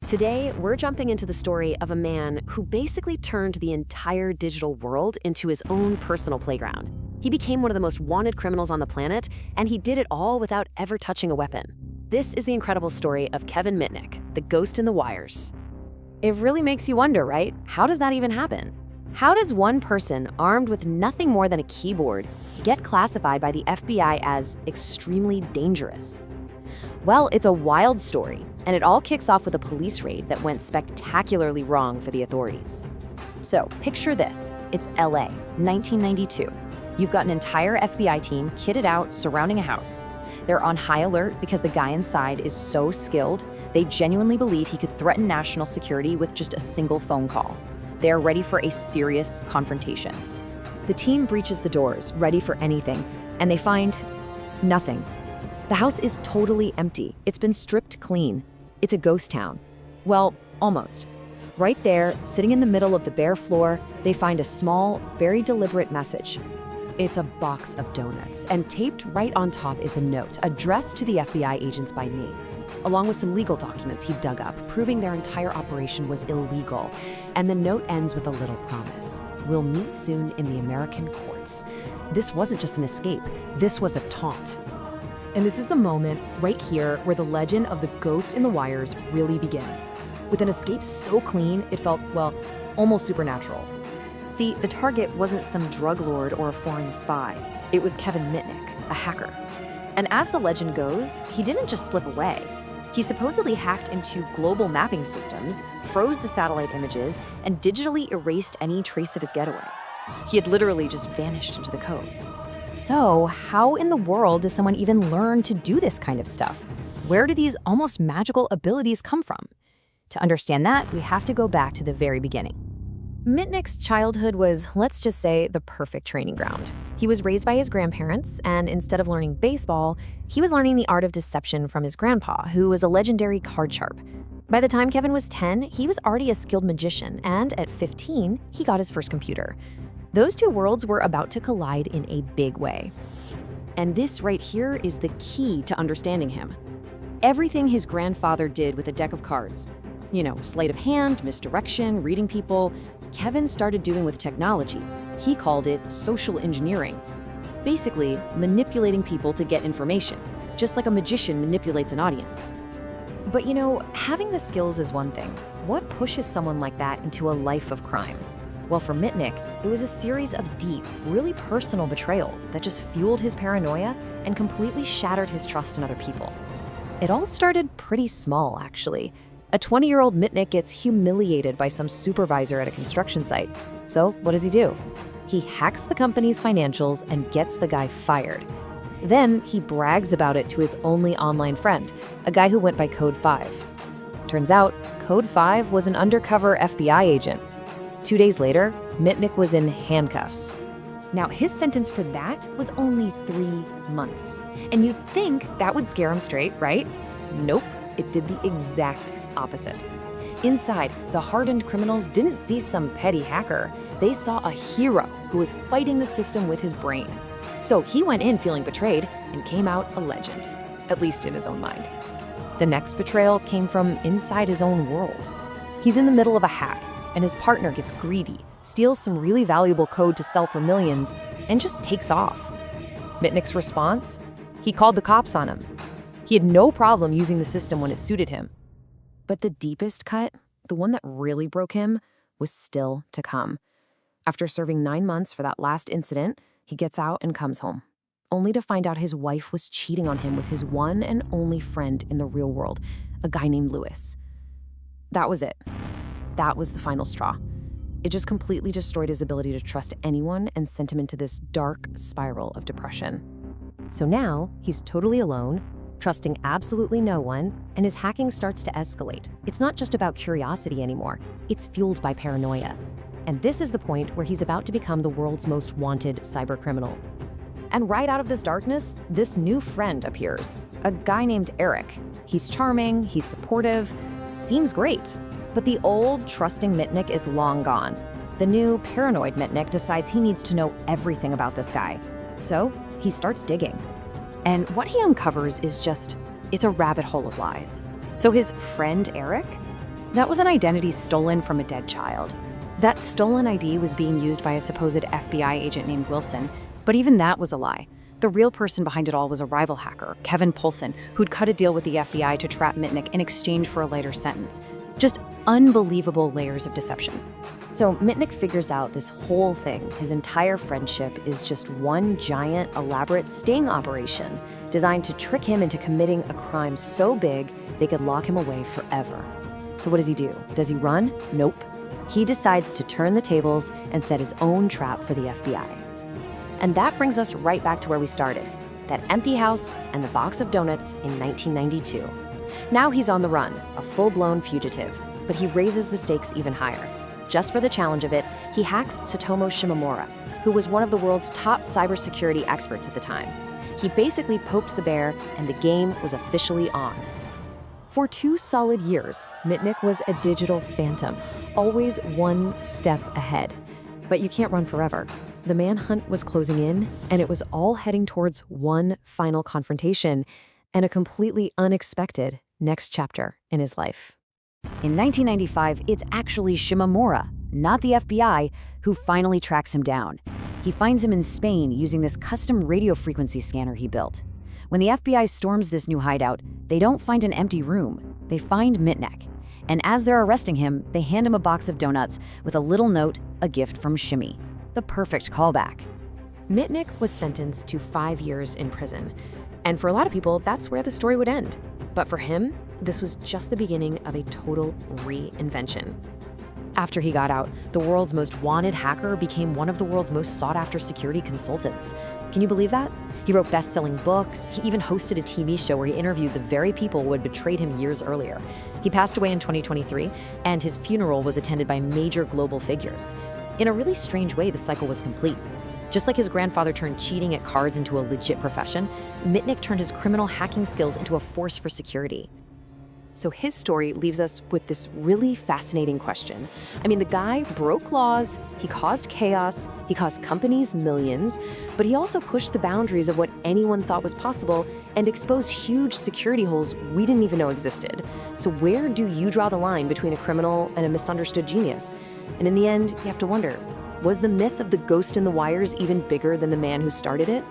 Today, we're jumping into the story of a man who basically turned the entire digital world into his own personal playground. He became one of the most wanted criminals on the planet, and he did it all without ever touching a weapon. This is the incredible story of Kevin Mitnick, the ghost in the wires. It really makes you wonder, right? How does that even happen? How does one person armed with nothing more than a keyboard get classified by the FBI as extremely dangerous? Well, it's a wild story, and it all kicks off with a police raid that went spectacularly wrong for the authorities. So, picture this. It's LA, 1992. You've got an entire FBI team kitted out surrounding a house. They're on high alert because the guy inside is so skilled, they genuinely believe he could threaten national security with just a single phone call. They are ready for a serious confrontation. The team breaches the doors, ready for anything, and they find nothing. The house is totally empty. It's been stripped clean. It's a ghost town. Well, almost. Right there, sitting in the middle of the bare floor, they find a small, very deliberate message. It's a box of donuts, and taped right on top is a note addressed to the FBI agents by name, along with some legal documents he dug up, proving their entire operation was illegal. And the note ends with a little promise. We'll meet soon in the American courts. This wasn't just an escape. This was a taunt. And this is the moment, right here, where the legend of the ghost in the wires really begins. With an escape so clean, it felt, well, almost supernatural. See, the target wasn't some drug lord or a foreign spy. It was Kevin Mitnick, a hacker. And as the legend goes, he didn't just slip away. He supposedly hacked into global mapping systems, froze the satellite images, and digitally erased any trace of his getaway. He had literally just vanished into the code. So, how in the world does someone even learn to do this kind of stuff? Where do these almost magical abilities come from? To understand that, we have to go back to the very beginning. Mitnick's childhood was, let's just say, the perfect training ground. He was raised by his grandparents, and instead of learning baseball, he was learning the art of deception from his grandpa, who was a legendary card sharp. By the time Kevin was 10, he was already a skilled magician, and at 15, he got his first computer. Those two worlds were about to collide in a big way. And this right here is the key to understanding him. Everything his grandfather did with a deck of cards, sleight of hand, misdirection, reading people, Kevin started doing with technology. He called it social engineering. Basically, manipulating people to get information, just like a magician manipulates an audience. But having the skills is one thing. What pushes someone like that into a life of crime? Well, for Mitnick, it was a series of deep, really personal betrayals that just fueled his paranoia and completely shattered his trust in other people. It all started pretty small, actually. A 20-year-old Mitnick gets humiliated by some supervisor at a construction site. So what does he do? He hacks the company's financials and gets the guy fired. Then he brags about it to his only online friend, a guy who went by Code 5. Turns out, Code 5 was an undercover FBI agent. 2 days later, Mitnick was in handcuffs. Now, his sentence for that was only 3 months. And you'd think that would scare him straight, right? Nope, it did the exact opposite. Inside, the hardened criminals didn't see some petty hacker. They saw a hero who was fighting the system with his brain. So he went in feeling betrayed and came out a legend, at least in his own mind. The next betrayal came from inside his own world. He's in the middle of a hack, and his partner gets greedy, steals some really valuable code to sell for millions, and just takes off. Mitnick's response? He called the cops on him. He had no problem using the system when it suited him. But the deepest cut, the one that really broke him, was still to come. After serving 9 months for that last incident, he gets out and comes home, only to find out his wife was cheating on him with his one and only friend in the real world, a guy named Lewis. That was it. That was the final straw. It just completely destroyed his ability to trust anyone and sent him into this dark spiral of depression. So now, he's totally alone, trusting absolutely no one, and his hacking starts to escalate. It's not just about curiosity anymore, it's fueled by paranoia. And this is the point where he's about to become the world's most wanted cybercriminal. And right out of this darkness, this new friend appears, a guy named Eric. He's charming, he's supportive, seems great. But the old, trusting Mitnick is long gone. The new, paranoid Mitnick decides he needs to know everything about this guy. So he starts digging. And what he uncovers is it's a rabbit hole of lies. So his friend Eric, That was an identity stolen from a dead child. That stolen ID was being used by a supposed FBI agent named Wilson, but even that was a lie. The real person behind it all was a rival hacker, Kevin Poulsen, who'd cut a deal with the FBI to trap Mitnick in exchange for a lighter sentence. Just unbelievable layers of deception. So Mitnick figures out this whole thing. His entire friendship is just one giant, elaborate sting operation designed to trick him into committing a crime so big they could lock him away forever. So what does he do? Does he run? Nope. He decides to turn the tables and set his own trap for the FBI. And that brings us right back to where we started, that empty house and the box of donuts in 1992. Now he's on the run, a full-blown fugitive, but he raises the stakes even higher. Just for the challenge of it, he hacks Tsutomu Shimomura, who was one of the world's top cybersecurity experts at the time. He basically poked the bear, and the game was officially on. For 2 solid years, Mitnick was a digital phantom, always one step ahead. But you can't run forever. The manhunt was closing in, and it was all heading towards one final confrontation and a completely unexpected next chapter in his life. In 1995, it's actually Shimomura, not the FBI, who finally tracks him down. He finds him in Spain using this custom radio frequency scanner he built. When the FBI storms this new hideout, they don't find an empty room. They find Mitnick. And as they're arresting him, they hand him a box of donuts with a little note, a gift from Shimmy. The perfect callback. Mitnick was sentenced to 5 years in prison. And for a lot of people, that's where the story would end. But for him, this was just the beginning of a total reinvention. After he got out, the world's most wanted hacker became one of the world's most sought-after security consultants. Can you believe that? He wrote best-selling books. He even hosted a TV show where he interviewed the very people who had betrayed him years earlier. He passed away in 2023, and his funeral was attended by major global figures. In a really strange way, the cycle was complete. Just like his grandfather turned cheating at cards into a legit profession, Mitnick turned his criminal hacking skills into a force for security. So his story leaves us with this really fascinating question. I mean, the guy broke laws, he caused chaos, he cost companies millions, but he also pushed the boundaries of what anyone thought was possible and exposed huge security holes we didn't even know existed. So where do you draw the line between a criminal and a misunderstood genius? And in the end, you have to wonder, was the myth of the ghost in the wires even bigger than the man who started it?